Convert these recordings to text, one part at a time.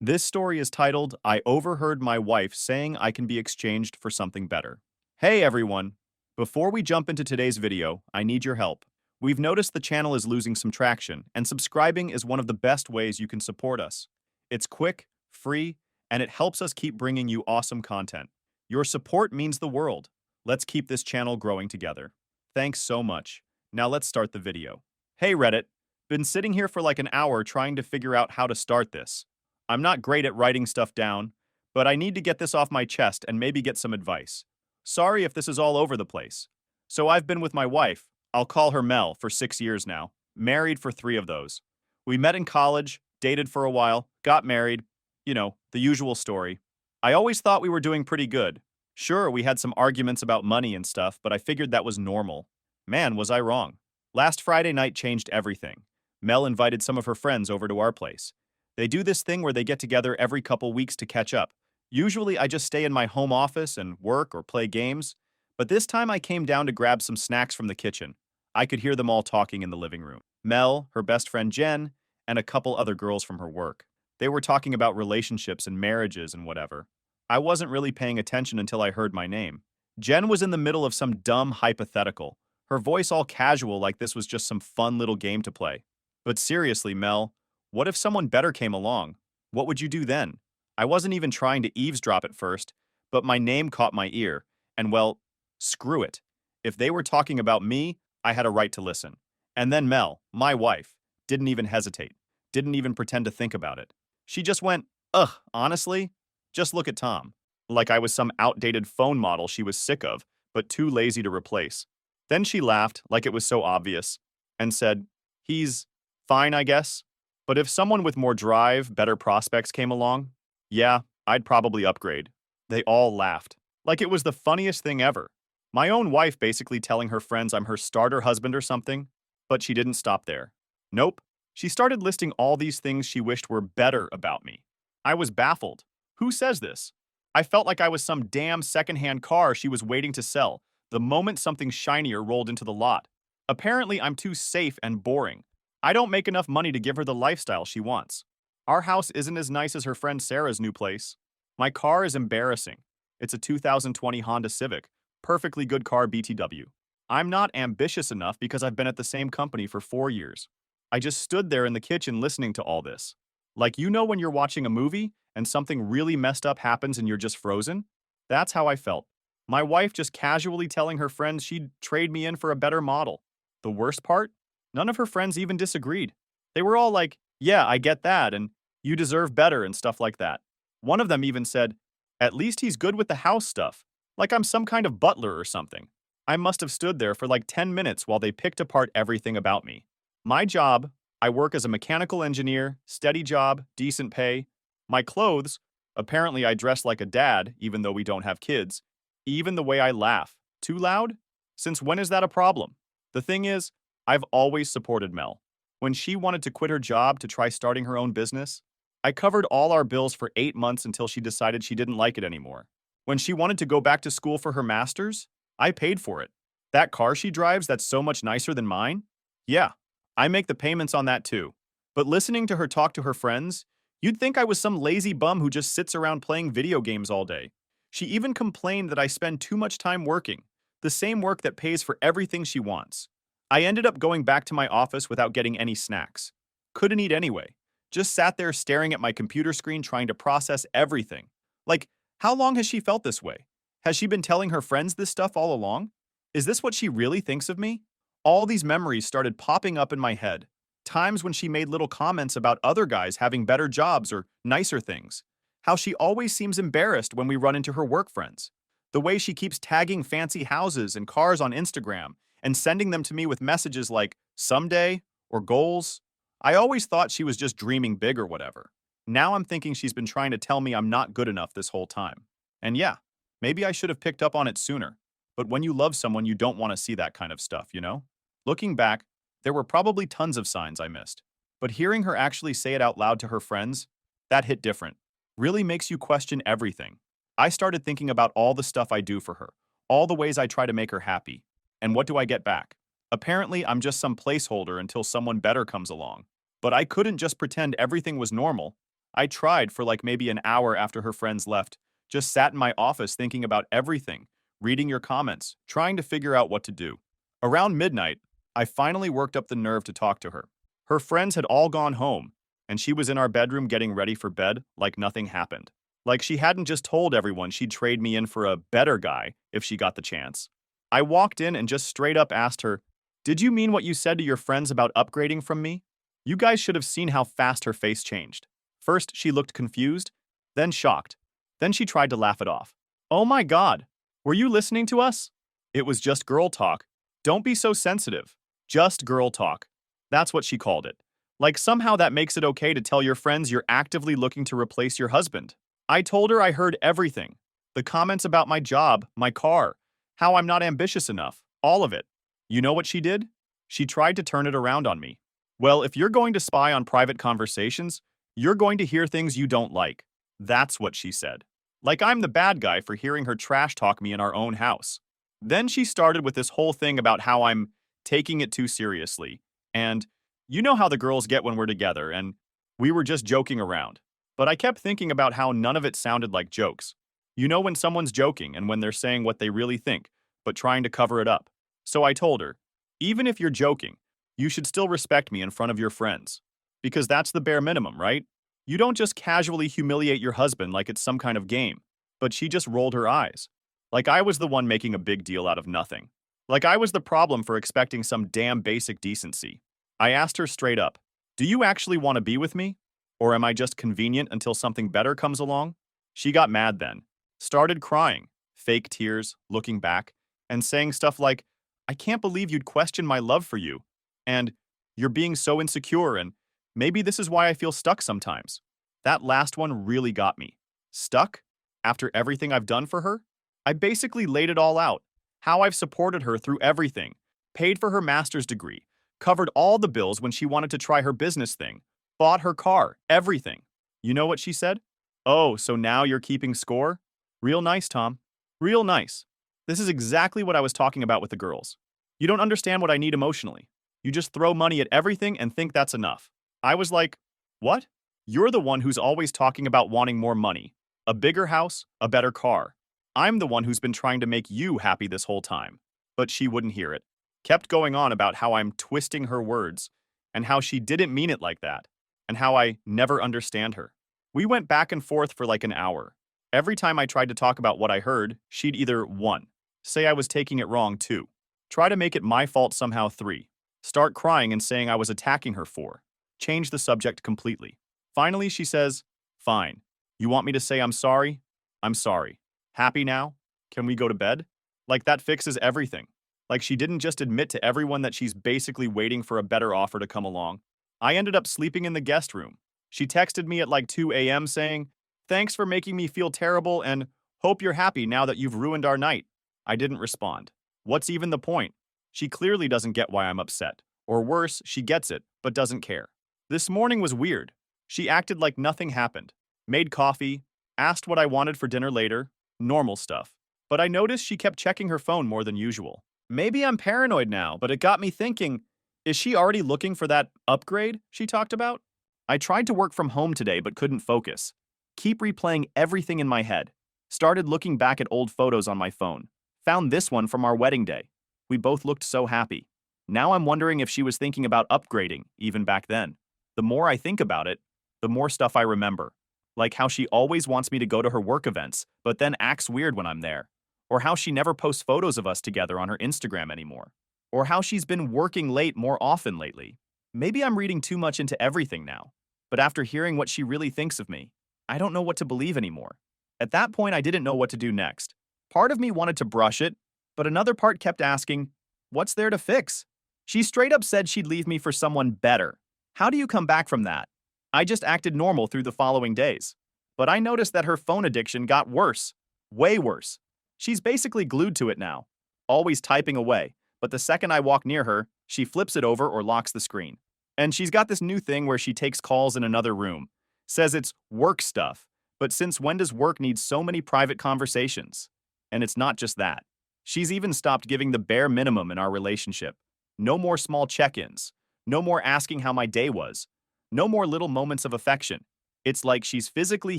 This story is titled, I Overheard My Wife Saying I Can Be Exchanged for Something Better. Hey everyone! Before we jump into today's video, I need your help. We've noticed the channel is losing some traction, and subscribing is one of the best ways you can support us. It's quick, free, and it helps us keep bringing you awesome content. Your support means the world. Let's keep this channel growing together. Thanks so much. Now let's start the video. Hey Reddit! Been sitting here for like an hour trying to figure out how to start this. I'm not great at writing stuff down, but I need to get this off my chest and maybe get some advice. Sorry if this is all over the place. So I've been with my wife, I'll call her Mel, for 6 years now, married for 3 of those. We met in college, dated for a while, got married, the usual story. I always thought we were doing pretty good. Sure, we had some arguments about money and stuff, but I figured that was normal. Man, was I wrong. Last Friday night changed everything. Mel invited some of her friends over to our place. They do this thing where they get together every couple weeks to catch up. Usually I just stay in my home office and work or play games, but this time I came down to grab some snacks from the kitchen. I could hear them all talking in the living room. Mel, her best friend Jen, and a couple other girls from her work. They were talking about relationships and marriages and whatever. I wasn't really paying attention until I heard my name. Jen was in the middle of some dumb hypothetical, her voice all casual like this was just some fun little game to play. But seriously, Mel, what if someone better came along? What would you do then? I wasn't even trying to eavesdrop at first, but my name caught my ear, and well, screw it. If they were talking about me, I had a right to listen. And then Mel, my wife, didn't even hesitate, didn't even pretend to think about it. She just went, ugh, honestly? Just look at Tom. Like I was some outdated phone model she was sick of, but too lazy to replace. Then she laughed, like it was so obvious, and said, he's fine, I guess. But if someone with more drive, better prospects came along, yeah, I'd probably upgrade. They all laughed, like it was the funniest thing ever. My own wife basically telling her friends I'm her starter husband or something, but she didn't stop there. Nope, she started listing all these things she wished were better about me. I was baffled. Who says this? I felt like I was some damn secondhand car she was waiting to sell the moment something shinier rolled into the lot. Apparently, I'm too safe and boring. I don't make enough money to give her the lifestyle she wants. Our house isn't as nice as her friend Sarah's new place. My car is embarrassing. It's a 2020 Honda Civic, perfectly good car BTW. I'm not ambitious enough because I've been at the same company for 4 years. I just stood there in the kitchen listening to all this. Like when you're watching a movie and something really messed up happens and you're just frozen? That's how I felt. My wife just casually telling her friends she'd trade me in for a better model. The worst part? None of her friends even disagreed. They were all like, yeah, I get that, and you deserve better and stuff like that. One of them even said, at least he's good with the house stuff, like I'm some kind of butler or something. I must have stood there for like 10 minutes while they picked apart everything about me. My job, I work as a mechanical engineer, steady job, decent pay. My clothes, apparently I dress like a dad, even though we don't have kids. Even the way I laugh. Too loud? Since when is that a problem? The thing is, I've always supported Mel. When she wanted to quit her job to try starting her own business, I covered all our bills for 8 months until she decided she didn't like it anymore. When she wanted to go back to school for her master's, I paid for it. That car she drives that's so much nicer than mine? Yeah, I make the payments on that too. But listening to her talk to her friends, you'd think I was some lazy bum who just sits around playing video games all day. She even complained that I spend too much time working, the same work that pays for everything she wants. I ended up going back to my office without getting any snacks. Couldn't eat anyway. Just sat there staring at my computer screen trying to process everything. Like, how long has she felt this way? Has she been telling her friends this stuff all along? Is this what she really thinks of me? All these memories started popping up in my head. Times when she made little comments about other guys having better jobs or nicer things. How she always seems embarrassed when we run into her work friends. The way she keeps tagging fancy houses and cars on Instagram and sending them to me with messages like someday or goals. I always thought she was just dreaming big or whatever. Now I'm thinking she's been trying to tell me I'm not good enough this whole time. And yeah, maybe I should have picked up on it sooner. But when you love someone, you don't want to see that kind of stuff, you know? Looking back, there were probably tons of signs I missed. But hearing her actually say it out loud to her friends, that hit different. Really makes you question everything. I started thinking about all the stuff I do for her, all the ways I try to make her happy. And what do I get back? Apparently, I'm just some placeholder until someone better comes along. But I couldn't just pretend everything was normal. I tried for like maybe an hour after her friends left, just sat in my office thinking about everything, reading your comments, trying to figure out what to do. Around midnight, I finally worked up the nerve to talk to her. Her friends had all gone home, and she was in our bedroom getting ready for bed like nothing happened. Like she hadn't just told everyone she'd trade me in for a better guy if she got the chance. I walked in and just straight up asked her, "Did you mean what you said to your friends about upgrading from me?" You guys should have seen how fast her face changed. First, she looked confused, then shocked. Then she tried to laugh it off. "Oh my God, were you listening to us?" It was just girl talk. Don't be so sensitive. Just girl talk. That's what she called it. Like somehow that makes it okay to tell your friends you're actively looking to replace your husband. I told her I heard everything. The comments about my job, my car, how I'm not ambitious enough, all of it. You know what she did? She tried to turn it around on me. Well, if you're going to spy on private conversations, you're going to hear things you don't like. That's what she said. Like I'm the bad guy for hearing her trash talk me in our own house. Then she started with this whole thing about how I'm taking it too seriously. And you know how the girls get when we're together, and we were just joking around. But I kept thinking about how none of it sounded like jokes. You know when someone's joking and when they're saying what they really think, but trying to cover it up. So I told her, even if you're joking, you should still respect me in front of your friends. Because that's the bare minimum, right? You don't just casually humiliate your husband like it's some kind of game. But she just rolled her eyes. Like I was the one making a big deal out of nothing. Like I was the problem for expecting some damn basic decency. I asked her straight up, "Do you actually want to be with me? Or am I just convenient until something better comes along?" She got mad then. Started crying, fake tears, looking back, and saying stuff like, "I can't believe you'd question my love for you," and "You're being so insecure," and "Maybe this is why I feel stuck sometimes." That last one really got me. Stuck? After everything I've done for her? I basically laid it all out. How I've supported her through everything, paid for her master's degree, covered all the bills when she wanted to try her business thing, bought her car, everything. You know what she said? "Oh, so now you're keeping score? Real nice, Tom. Real nice." This is exactly what I was talking about with the girls. You don't understand what I need emotionally. You just throw money at everything and think that's enough. I was like, what? You're the one who's always talking about wanting more money, a bigger house, a better car. I'm the one who's been trying to make you happy this whole time. But she wouldn't hear it. Kept going on about how I'm twisting her words, and how she didn't mean it like that, and how I never understand her. We went back and forth for like an hour. Every time I tried to talk about what I heard, she'd either 1. Say I was taking it wrong 2. Try to make it my fault somehow 3. Start crying and saying I was attacking her 4. Change the subject completely. Finally, she says, "Fine. You want me to say I'm sorry? I'm sorry. Happy now? Can we go to bed?" Like that fixes everything. Like she didn't just admit to everyone that she's basically waiting for a better offer to come along. I ended up sleeping in the guest room. She texted me at like 2 a.m. saying, "Thanks for making me feel terrible and hope you're happy now that you've ruined our night." I didn't respond. What's even the point? She clearly doesn't get why I'm upset. Or worse, she gets it, but doesn't care. This morning was weird. She acted like nothing happened. Made coffee, asked what I wanted for dinner later, normal stuff. But I noticed she kept checking her phone more than usual. Maybe I'm paranoid now, but it got me thinking, is she already looking for that upgrade she talked about? I tried to work from home today but couldn't focus. Keep replaying everything in my head. Started looking back at old photos on my phone. Found this one from our wedding day. We both looked so happy. Now I'm wondering if she was thinking about upgrading, even back then. The more I think about it, the more stuff I remember. Like how she always wants me to go to her work events, but then acts weird when I'm there. Or how she never posts photos of us together on her Instagram anymore. Or how she's been working late more often lately. Maybe I'm reading too much into everything now. But after hearing what she really thinks of me, I don't know what to believe anymore. At that point, I didn't know what to do next. Part of me wanted to brush it, but another part kept asking, what's there to fix? She straight up said she'd leave me for someone better. How do you come back from that? I just acted normal through the following days. But I noticed that her phone addiction got worse. Way worse. She's basically glued to it now. Always typing away, but the second I walk near her, she flips it over or locks the screen. And she's got this new thing where she takes calls in another room. Says it's work stuff. But since when does work need so many private conversations? And it's not just that. She's even stopped giving the bare minimum in our relationship. No more small check-ins. No more asking how my day was. No more little moments of affection. It's like she's physically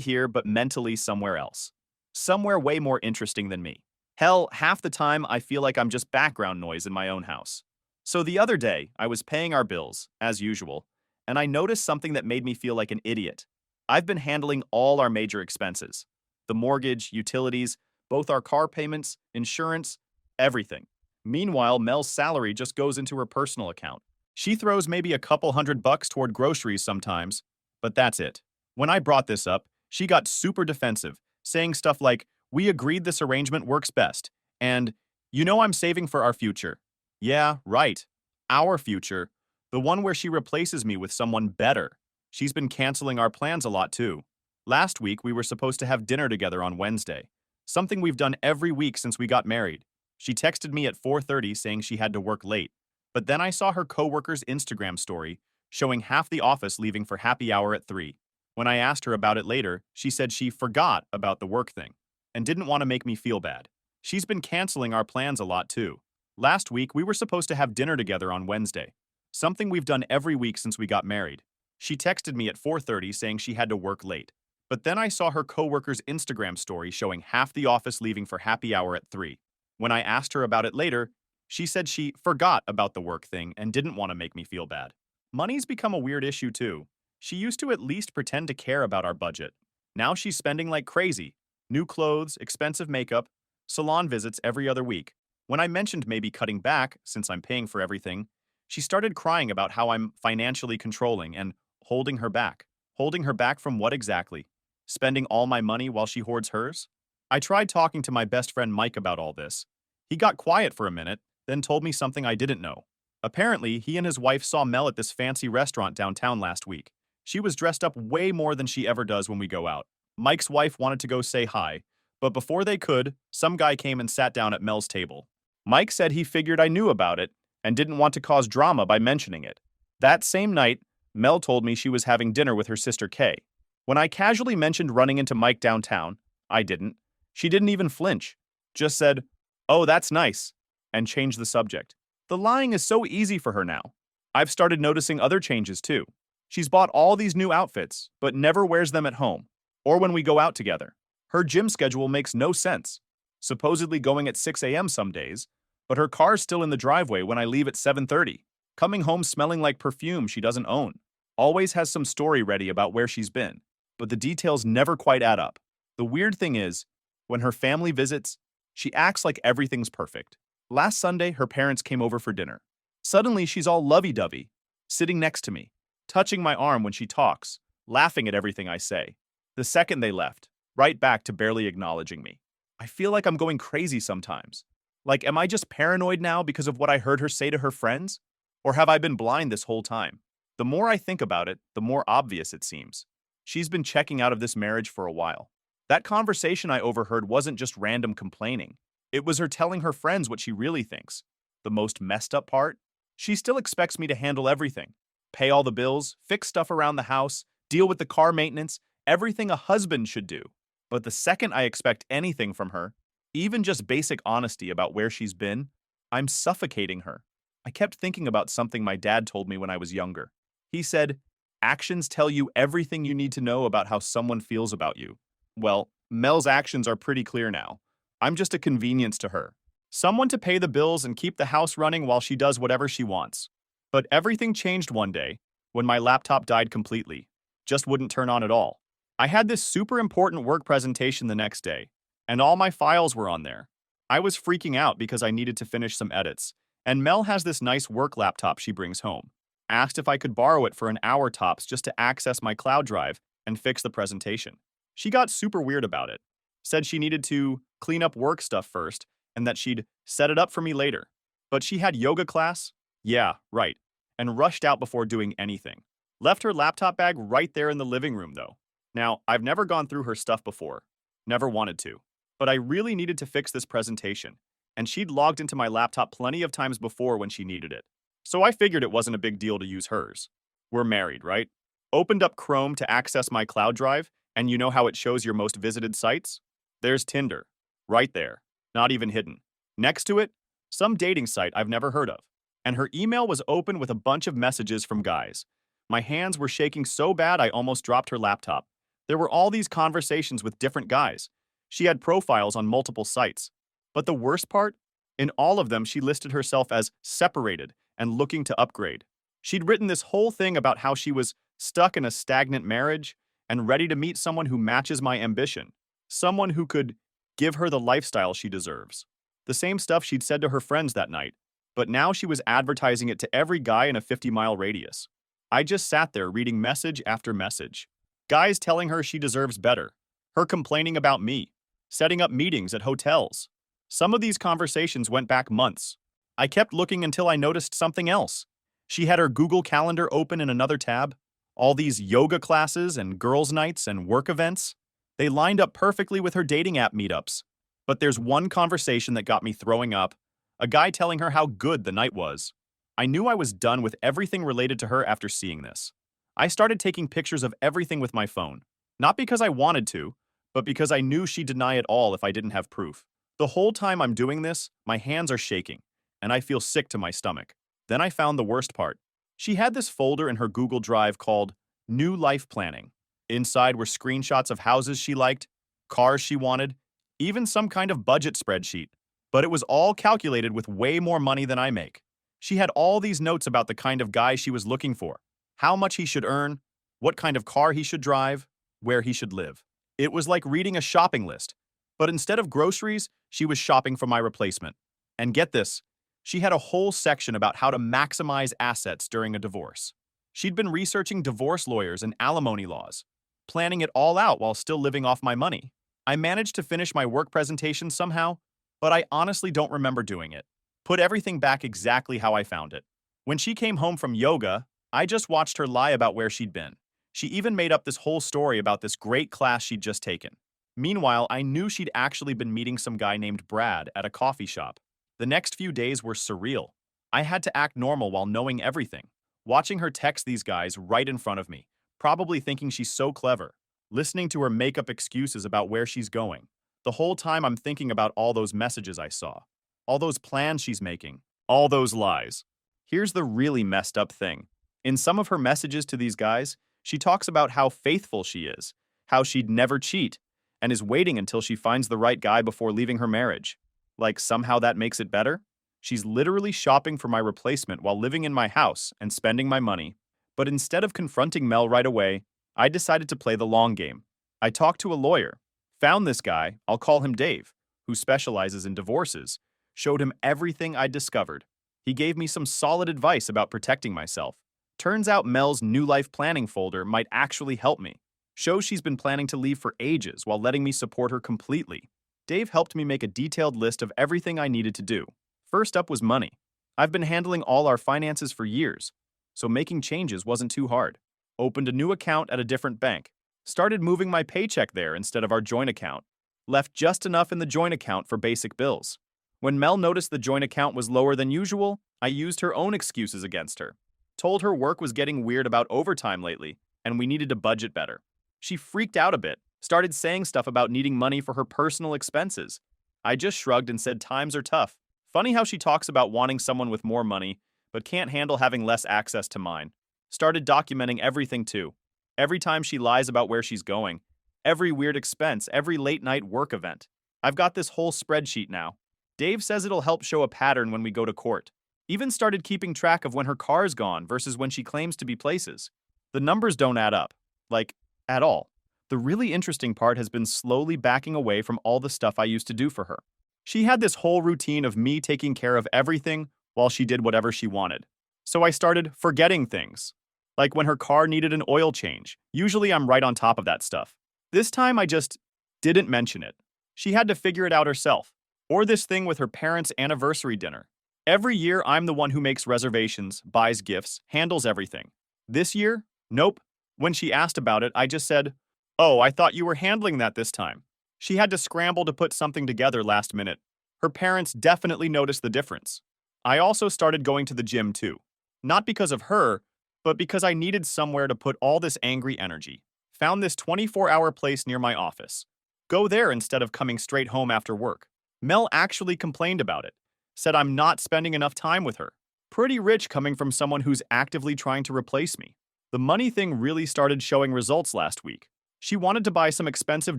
here but mentally somewhere else. Somewhere way more interesting than me. Hell, half the time I feel like I'm just background noise in my own house. So the other day, I was paying our bills, as usual, and I noticed something that made me feel like an idiot. I've been handling all our major expenses. The mortgage, utilities, both our car payments, insurance, everything. Meanwhile, Mel's salary just goes into her personal account. She throws maybe a couple $100 toward groceries sometimes, but that's it. When I brought this up, she got super defensive, saying stuff like, "We agreed this arrangement works best," and, "You know I'm saving for our future." Yeah, right. Our future. The one where she replaces me with someone better. She's been canceling our plans a lot too. Last week, we were supposed to have dinner together on Wednesday, something we've done every week since we got married. She texted me at 4:30 saying she had to work late, but then I saw her coworker's Instagram story showing half the office leaving for happy hour at 3. When I asked her about it later, she said she forgot about the work thing and didn't want to make me feel bad. She's been canceling our plans a lot too. Last week, we were supposed to have dinner together on Wednesday, something we've done every week since we got married. She texted me at 4:30 saying she had to work late, but then I saw her coworker's Instagram story showing half the office leaving for happy hour at 3. When I asked her about it later, she said she forgot about the work thing and didn't want to make me feel bad. Money's become a weird issue too. She used to at least pretend to care about our budget. Now she's spending like crazy. New clothes, expensive makeup, salon visits every other week. When I mentioned maybe cutting back, since I'm paying for everything, she started crying about how I'm financially controlling and holding her back. Holding her back from what exactly? Spending all my money while she hoards hers? I tried talking to my best friend Mike about all this. He got quiet for a minute, then told me something I didn't know. Apparently, he and his wife saw Mel at this fancy restaurant downtown last week. She was dressed up way more than she ever does when we go out. Mike's wife wanted to go say hi, but before they could, some guy came and sat down at Mel's table. Mike said he figured I knew about it and didn't want to cause drama by mentioning it. That same night, Mel told me she was having dinner with her sister Kay. When I casually mentioned running into Mike downtown, I didn't. She didn't even flinch, just said, "Oh, that's nice," and changed the subject. The lying is so easy for her now. I've started noticing other changes too. She's bought all these new outfits, but never wears them at home, or when we go out together. Her gym schedule makes no sense. Supposedly going at 6 a.m. some days, but her car's still in the driveway when I leave at 7:30, coming home smelling like perfume she doesn't own. Always has some story ready about where she's been, but the details never quite add up. The weird thing is, when her family visits, she acts like everything's perfect. Last Sunday, her parents came over for dinner. Suddenly, she's all lovey-dovey, sitting next to me, touching my arm when she talks, laughing at everything I say. The second they left, right back to barely acknowledging me. I feel like I'm going crazy sometimes. Like, am I just paranoid now because of what I heard her say to her friends? Or have I been blind this whole time? The more I think about it, the more obvious it seems. She's been checking out of this marriage for a while. That conversation I overheard wasn't just random complaining. It was her telling her friends what she really thinks. The most messed up part? She still expects me to handle everything. Pay all the bills, fix stuff around the house, deal with the car maintenance, everything a husband should do. But the second I expect anything from her, even just basic honesty about where she's been, I'm suffocating her. I kept thinking about something my dad told me when I was younger. He said, "Actions tell you everything you need to know about how someone feels about you." Well, Mel's actions are pretty clear now. I'm just a convenience to her. Someone to pay the bills and keep the house running while she does whatever she wants. But everything changed one day when my laptop died completely. Just wouldn't turn on at all. I had this super important work presentation the next day, and all my files were on there. I was freaking out because I needed to finish some edits, and Mel has this nice work laptop she brings home. Asked if I could borrow it for an hour tops just to access my cloud drive and fix the presentation. She got super weird about it. Said she needed to clean up work stuff first and that she'd set it up for me later. But she had yoga class? Yeah, right. And rushed out before doing anything. Left her laptop bag right there in the living room though. Now, I've never gone through her stuff before. Never wanted to. But I really needed to fix this presentation, and she'd logged into my laptop plenty of times before when she needed it. So I figured it wasn't a big deal to use hers. We're married, right? Opened up Chrome to access my cloud drive, and you know how it shows your most visited sites? There's Tinder. Right there. Not even hidden. Next to it, some dating site I've never heard of. And her email was open with a bunch of messages from guys. My hands were shaking so bad I almost dropped her laptop. There were all these conversations with different guys. She had profiles on multiple sites. But the worst part? In all of them, she listed herself as separated and looking to upgrade. She'd written this whole thing about how she was stuck in a stagnant marriage and ready to meet someone who matches my ambition, someone who could give her the lifestyle she deserves. The same stuff she'd said to her friends that night, but now she was advertising it to every guy in a 50-mile radius. I just sat there reading message after message. Guys telling her she deserves better, her complaining about me, setting up meetings at hotels. Some of these conversations went back months. I kept looking until I noticed something else. She had her Google Calendar open in another tab. All these yoga classes and girls' nights and work events. They lined up perfectly with her dating app meetups. But there's one conversation that got me throwing up. A guy telling her how good the night was. I knew I was done with everything related to her after seeing this. I started taking pictures of everything with my phone. Not because I wanted to, but because I knew she'd deny it all if I didn't have proof. The whole time I'm doing this, my hands are shaking, and I feel sick to my stomach. Then I found the worst part. She had this folder in her Google Drive called New Life Planning. Inside were screenshots of houses she liked, cars she wanted, even some kind of budget spreadsheet. But it was all calculated with way more money than I make. She had all these notes about the kind of guy she was looking for, how much he should earn, what kind of car he should drive, where he should live. It was like reading a shopping list. But instead of groceries, she was shopping for my replacement. And get this, she had a whole section about how to maximize assets during a divorce. She'd been researching divorce lawyers and alimony laws, planning it all out while still living off my money. I managed to finish my work presentation somehow, but I honestly don't remember doing it. Put everything back exactly how I found it. When she came home from yoga, I just watched her lie about where she'd been. She even made up this whole story about this great class she'd just taken. Meanwhile, I knew she'd actually been meeting some guy named Brad at a coffee shop. The next few days were surreal. I had to act normal while knowing everything. Watching her text these guys right in front of me, probably thinking she's so clever. Listening to her make up excuses about where she's going. The whole time I'm thinking about all those messages I saw. All those plans she's making. All those lies. Here's the really messed up thing. In some of her messages to these guys, she talks about how faithful she is, how she'd never cheat, and is waiting until she finds the right guy before leaving her marriage. Like somehow that makes it better? She's literally shopping for my replacement while living in my house and spending my money. But instead of confronting Mel right away, I decided to play the long game. I talked to a lawyer, found this guy, I'll call him Dave, who specializes in divorces, showed him everything I'd discovered. He gave me some solid advice about protecting myself. Turns out Mel's New Life Planning folder might actually help me. Shows she's been planning to leave for ages while letting me support her completely. Dave helped me make a detailed list of everything I needed to do. First up was money. I've been handling all our finances for years, so making changes wasn't too hard. Opened a new account at a different bank. Started moving my paycheck there instead of our joint account. Left just enough in the joint account for basic bills. When Mel noticed the joint account was lower than usual, I used her own excuses against her. Told her work was getting weird about overtime lately, and we needed to budget better. She freaked out a bit, started saying stuff about needing money for her personal expenses. I just shrugged and said times are tough. Funny how she talks about wanting someone with more money, but can't handle having less access to mine. Started documenting everything too. Every time she lies about where she's going. Every weird expense, every late night work event. I've got this whole spreadsheet now. Dave says it'll help show a pattern when we go to court. Even started keeping track of when her car's gone versus when she claims to be places. The numbers don't add up. Like, at all. The really interesting part has been slowly backing away from all the stuff I used to do for her. She had this whole routine of me taking care of everything while she did whatever she wanted. So I started forgetting things. Like when her car needed an oil change. Usually I'm right on top of that stuff. This time I just didn't mention it. She had to figure it out herself. Or this thing with her parents' anniversary dinner. Every year I'm the one who makes reservations, buys gifts, handles everything. This year? Nope. When she asked about it, I just said, "Oh, I thought you were handling that this time." She had to scramble to put something together last minute. Her parents definitely noticed the difference. I also started going to the gym too. Not because of her, but because I needed somewhere to put all this angry energy. Found this 24-hour place near my office. Go there instead of coming straight home after work. Mel actually complained about it. Said I'm not spending enough time with her. Pretty rich coming from someone who's actively trying to replace me. The money thing really started showing results last week. She wanted to buy some expensive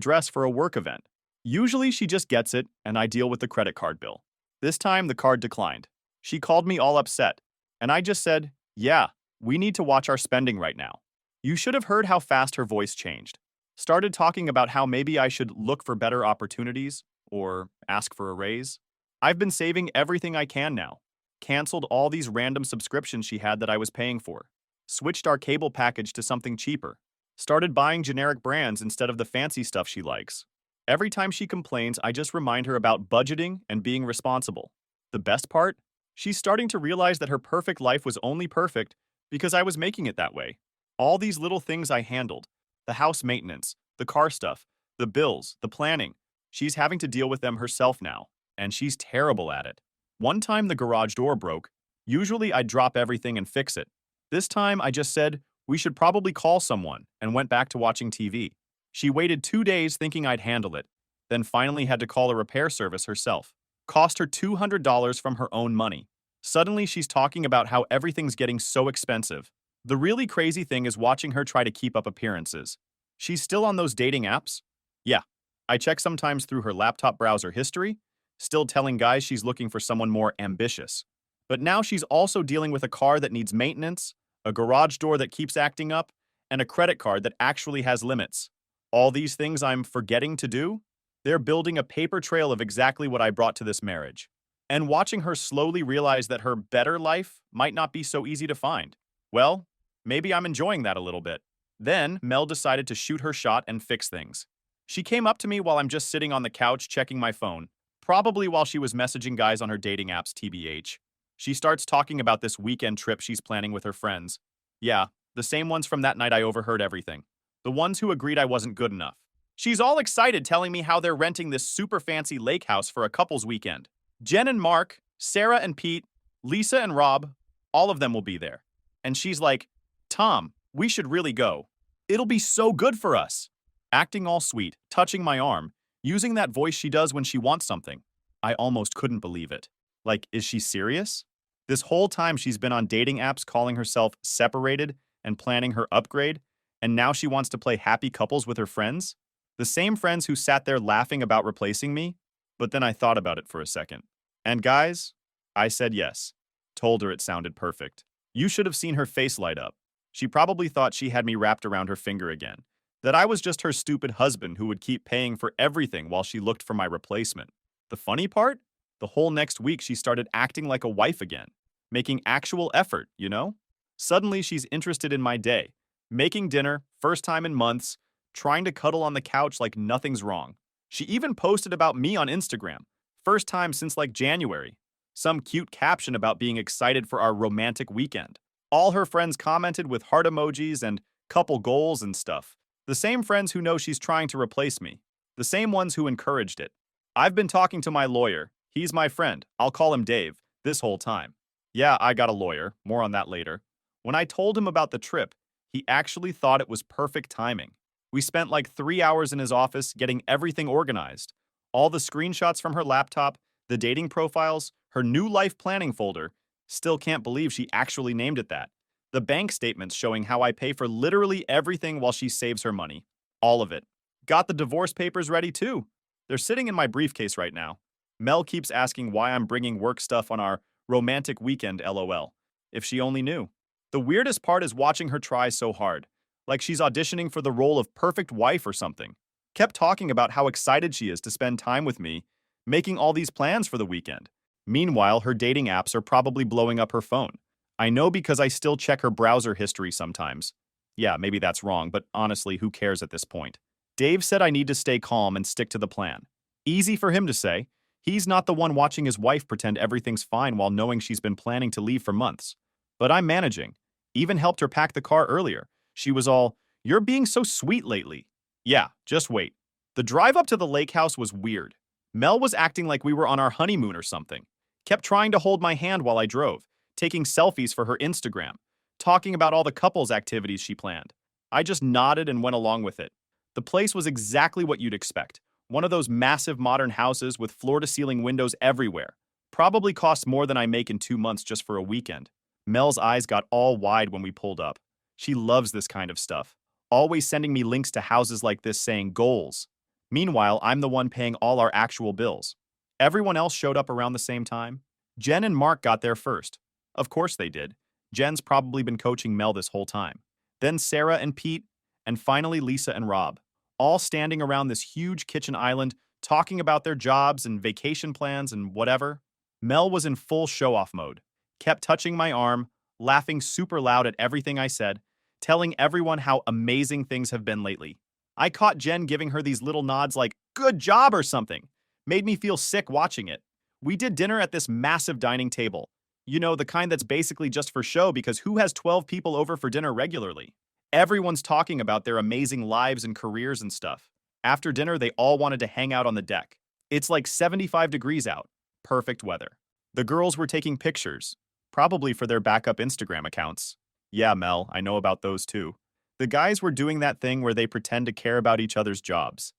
dress for a work event. Usually she just gets it, and I deal with the credit card bill. This time the card declined. She called me all upset, and I just said, "Yeah, we need to watch our spending right now." You should have heard how fast her voice changed. Started talking about how maybe I should look for better opportunities or ask for a raise. I've been saving everything I can now. Canceled all these random subscriptions she had that I was paying for. Switched our cable package to something cheaper. Started buying generic brands instead of the fancy stuff she likes. Every time she complains, I just remind her about budgeting and being responsible. The best part? She's starting to realize that her perfect life was only perfect because I was making it that way. All these little things I handled, the house maintenance, the car stuff, the bills, the planning. She's having to deal with them herself now, and she's terrible at it. One time the garage door broke. Usually I'd drop everything and fix it. This time I just said, we should probably call someone, and went back to watching TV. She waited 2 days thinking I'd handle it, then finally had to call a repair service herself. Cost her $200 from her own money. Suddenly she's talking about how everything's getting so expensive. The really crazy thing is watching her try to keep up appearances. She's still on those dating apps? Yeah. I check sometimes through her laptop browser history, still telling guys she's looking for someone more ambitious. But now she's also dealing with a car that needs maintenance, a garage door that keeps acting up, and a credit card that actually has limits. All these things I'm forgetting to do? They're building a paper trail of exactly what I brought to this marriage. And watching her slowly realize that her better life might not be so easy to find. Well, maybe I'm enjoying that a little bit. Then, Mel decided to shoot her shot and fix things. She came up to me while I'm just sitting on the couch checking my phone, probably while she was messaging guys on her dating apps TBH. She starts talking about this weekend trip she's planning with her friends. Yeah, the same ones from that night I overheard everything. The ones who agreed I wasn't good enough. She's all excited telling me how they're renting this super fancy lake house for a couple's weekend. Jen and Mark, Sarah and Pete, Lisa and Rob, all of them will be there. And she's like, "Tom, we should really go. It'll be so good for us." Acting all sweet, touching my arm, using that voice she does when she wants something. I almost couldn't believe it. Like, is she serious? This whole time she's been on dating apps calling herself separated and planning her upgrade, and now she wants to play happy couples with her friends? The same friends who sat there laughing about replacing me? But then I thought about it for a second. And guys, I said yes. Told her it sounded perfect. You should have seen her face light up. She probably thought she had me wrapped around her finger again. That I was just her stupid husband who would keep paying for everything while she looked for my replacement. The funny part? The whole next week she started acting like a wife again. Making actual effort, you know? Suddenly she's interested in my day. Making dinner, first time in months, trying to cuddle on the couch like nothing's wrong. She even posted about me on Instagram. First time since like January. Some cute caption about being excited for our romantic weekend. All her friends commented with heart emojis and couple goals and stuff. The same friends who know she's trying to replace me. The same ones who encouraged it. I've been talking to my lawyer. He's my friend. I'll call him Dave. This whole time. Yeah, I got a lawyer. More on that later. When I told him about the trip, he actually thought it was perfect timing. We spent like 3 hours in his office getting everything organized. All the screenshots from her laptop, the dating profiles, her new life planning folder. Still can't believe she actually named it that. The bank statements showing how I pay for literally everything while she saves her money. All of it. Got the divorce papers ready too. They're sitting in my briefcase right now. Mel keeps asking why I'm bringing work stuff on our romantic weekend, LOL. If she only knew. The weirdest part is watching her try so hard. Like she's auditioning for the role of perfect wife or something. Kept talking about how excited she is to spend time with me, making all these plans for the weekend. Meanwhile, her dating apps are probably blowing up her phone. I know because I still check her browser history sometimes. Yeah, maybe that's wrong, but honestly, who cares at this point? Dave said I need to stay calm and stick to the plan. Easy for him to say. He's not the one watching his wife pretend everything's fine while knowing she's been planning to leave for months. But I'm managing. Even helped her pack the car earlier. She was all, "You're being so sweet lately." Yeah, just wait. The drive up to the lake house was weird. Mel was acting like we were on our honeymoon or something. Kept trying to hold my hand while I drove, taking selfies for her Instagram, talking about all the couples activities she planned. I just nodded and went along with it. The place was exactly what you'd expect. One of those massive modern houses with floor-to-ceiling windows everywhere. Probably costs more than I make in 2 months just for a weekend. Mel's eyes got all wide when we pulled up. She loves this kind of stuff. always sending me links to houses like this saying goals. Meanwhile, I'm the one paying all our actual bills. Everyone else showed up around the same time. Jen and Mark got there first. Of course they did. Jen's probably been coaching Mel this whole time. Then Sarah and Pete, and finally Lisa and Rob, all standing around this huge kitchen island talking about their jobs and vacation plans and whatever. Mel was in full show-off mode, kept touching my arm, laughing super loud at everything I said, telling everyone how amazing things have been lately. I caught Jen giving her these little nods like, "Good job" or something. Made me feel sick watching it. We did dinner at this massive dining table. You know, the kind that's basically just for show because who has 12 people over for dinner regularly? Everyone's talking about their amazing lives and careers and stuff. After dinner, they all wanted to hang out on the deck. It's like 75 degrees out. Perfect weather. The girls were taking pictures, probably for their backup Instagram accounts. Yeah, Mel, I know about those too. The guys were doing that thing where they pretend to care about each other's jobs.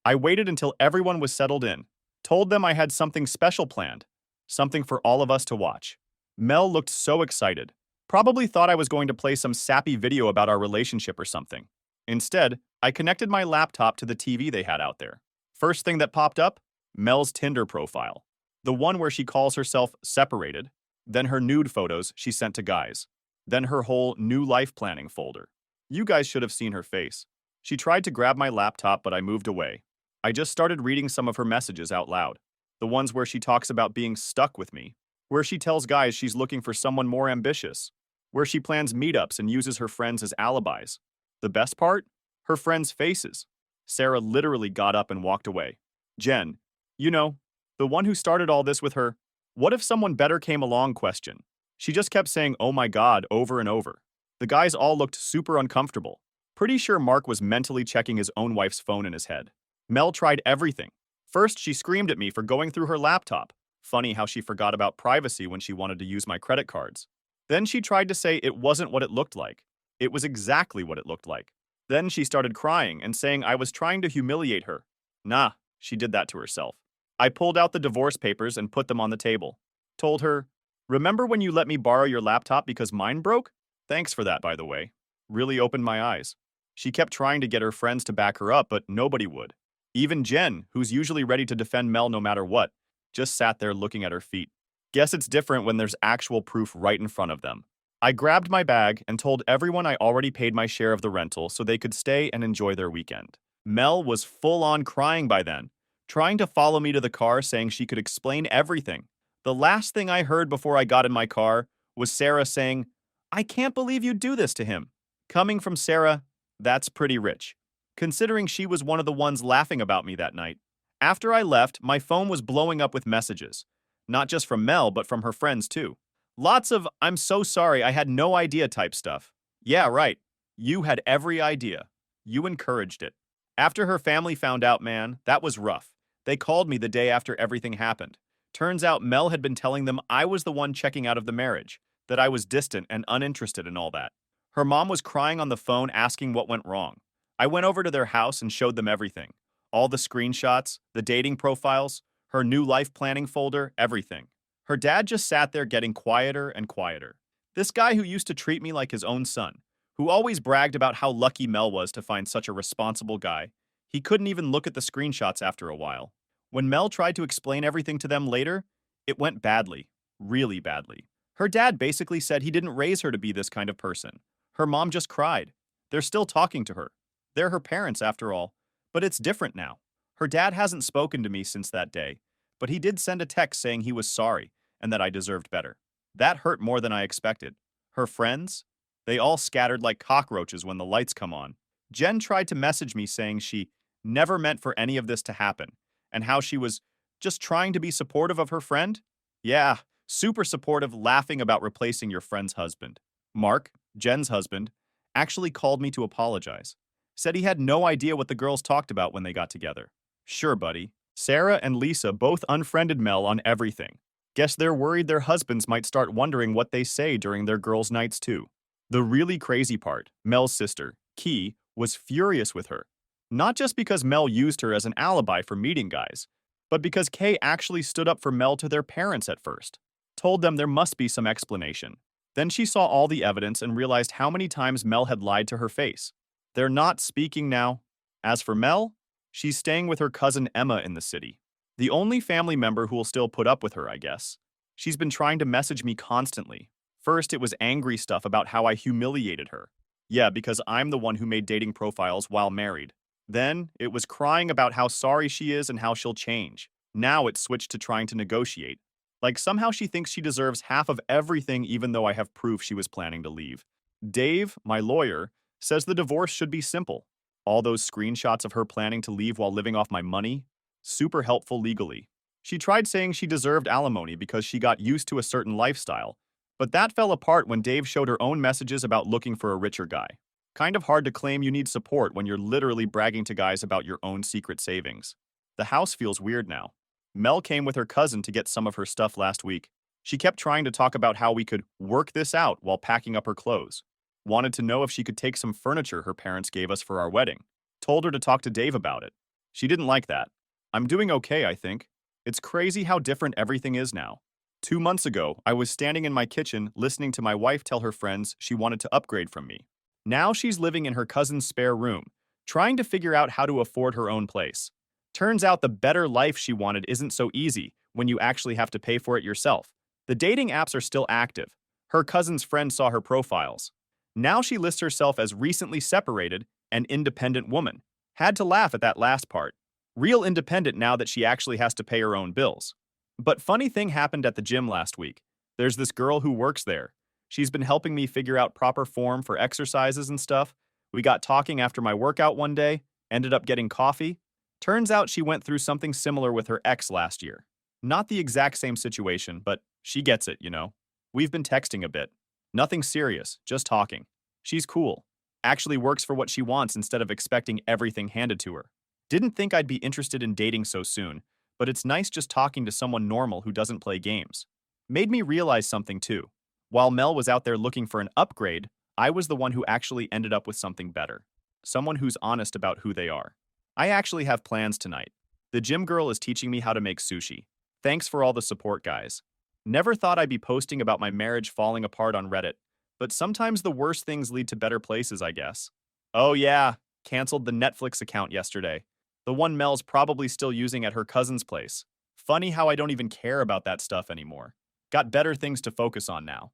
I waited until everyone was settled in, told them I had something special planned, something for all of us to watch. Mel looked so excited. Probably thought I was going to play some sappy video about our relationship or something. Instead, I connected my laptop to the TV they had out there. First thing that popped up? Mel's Tinder profile. The one where she calls herself separated, then her nude photos she sent to guys, then her whole new life planning folder. You guys should have seen her face. She tried to grab my laptop, but I moved away. I just started reading some of her messages out loud. The ones where she talks about being stuck with me, where she tells guys she's looking for someone more ambitious, where she plans meetups and uses her friends as alibis. The best part? Her friends' faces. Sarah literally got up and walked away. Jen, you know, the one who started all this with her, "What if someone better came along?" question. She just kept saying, "Oh my God," over and over. The guys all looked super uncomfortable. Pretty sure Mark was mentally checking his own wife's phone in his head. Mel tried everything. First, she screamed at me for going through her laptop. Funny how she forgot about privacy when she wanted to use my credit cards. Then she tried to say it wasn't what it looked like. It was exactly what it looked like. Then she started crying and saying I was trying to humiliate her. Nah, she did that to herself. I pulled out the divorce papers and put them on the table. Told her, "Remember when you let me borrow your laptop because mine broke? Thanks for that, by the way." Really opened my eyes. She kept trying to get her friends to back her up, but nobody would. Even Jen, who's usually ready to defend Mel no matter what, just sat there looking at her feet. Guess it's different when there's actual proof right in front of them. I grabbed my bag and told everyone I already paid my share of the rental so they could stay and enjoy their weekend. Mel was full-on crying by then, trying to follow me to the car saying she could explain everything. The last thing I heard before I got in my car was Sarah saying, "I can't believe you'd do this to him." Coming from Sarah, that's pretty rich, considering she was one of the ones laughing about me that night. After I left, my phone was blowing up with messages. Not just from Mel, but from her friends too. Lots of "I'm so sorry, I had no idea" type stuff. Yeah, right. You had every idea. You encouraged it. After her family found out, man, that was rough. They called me the day after everything happened. Turns out Mel had been telling them I was the one checking out of the marriage, that I was distant and uninterested in all that. Her mom was crying on the phone asking what went wrong. I went over to their house and showed them everything. All the screenshots, the dating profiles, her new life planning folder, everything. Her dad just sat there getting quieter and quieter. This guy who used to treat me like his own son, who always bragged about how lucky Mel was to find such a responsible guy, he couldn't even look at the screenshots after a while. When Mel tried to explain everything to them later, it went badly, really badly. Her dad basically said he didn't raise her to be this kind of person. Her mom just cried. They're still talking to her. They're her parents after all, but it's different now. Her dad hasn't spoken to me since that day, but he did send a text saying he was sorry and that I deserved better. That hurt more than I expected. Her friends? They all scattered like cockroaches when the lights come on. Jen tried to message me saying she never meant for any of this to happen, and how she was just trying to be supportive of her friend? Yeah, super supportive, laughing about replacing your friend's husband. Mark, Jen's husband, actually called me to apologize. Said he had no idea what the girls talked about when they got together. Sure, buddy. Sarah and Lisa both unfriended Mel on everything. Guess they're worried their husbands might start wondering what they say during their girls' nights too. The really crazy part, Mel's sister, Key, was furious with her. Not just because Mel used her as an alibi for meeting guys, but because Kay actually stood up for Mel to their parents at first. Told them there must be some explanation. Then she saw all the evidence and realized how many times Mel had lied to her face. They're not speaking now. As for Mel, she's staying with her cousin Emma in the city. The only family member who will still put up with her, I guess. She's been trying to message me constantly. First, it was angry stuff about how I humiliated her. Yeah, because I'm the one who made dating profiles while married. Then, it was crying about how sorry she is and how she'll change. Now it's switched to trying to negotiate. Like somehow she thinks she deserves half of everything even though I have proof she was planning to leave. Dave, my lawyer, says the divorce should be simple. All those screenshots of her planning to leave while living off my money? Super helpful legally. She tried saying she deserved alimony because she got used to a certain lifestyle, but that fell apart when Dave showed her own messages about looking for a richer guy. Kind of hard to claim you need support when you're literally bragging to guys about your own secret savings. The house feels weird now. Mel came with her cousin to get some of her stuff last week. She kept trying to talk about how we could work this out while packing up her clothes. Wanted to know if she could take some furniture her parents gave us for our wedding. Told her to talk to Dave about it. She didn't like that. I'm doing okay, I think. It's crazy how different everything is now. 2 months ago, I was standing in my kitchen listening to my wife tell her friends she wanted to upgrade from me. Now she's living in her cousin's spare room, trying to figure out how to afford her own place. Turns out the better life she wanted isn't so easy when you actually have to pay for it yourself. The dating apps are still active. Her cousin's friend saw her profiles. Now she lists herself as recently separated and independent woman. Had to laugh at that last part. Real independent now that she actually has to pay her own bills. But funny thing happened at the gym last week. There's this girl who works there. She's been helping me figure out proper form for exercises and stuff. We got talking after my workout one day, ended up getting coffee. Turns out she went through something similar with her ex last year. Not the exact same situation, but she gets it, you know. We've been texting a bit. Nothing serious, just talking. She's cool. Actually works for what she wants instead of expecting everything handed to her. Didn't think I'd be interested in dating so soon, but it's nice just talking to someone normal who doesn't play games. Made me realize something too. While Mel was out there looking for an upgrade, I was the one who actually ended up with something better. Someone who's honest about who they are. I actually have plans tonight. The gym girl is teaching me how to make sushi. Thanks for all the support, guys. Never thought I'd be posting about my marriage falling apart on Reddit, but sometimes the worst things lead to better places, I guess. Oh yeah, canceled the Netflix account yesterday. The one Mel's probably still using at her cousin's place. Funny how I don't even care about that stuff anymore. Got better things to focus on now.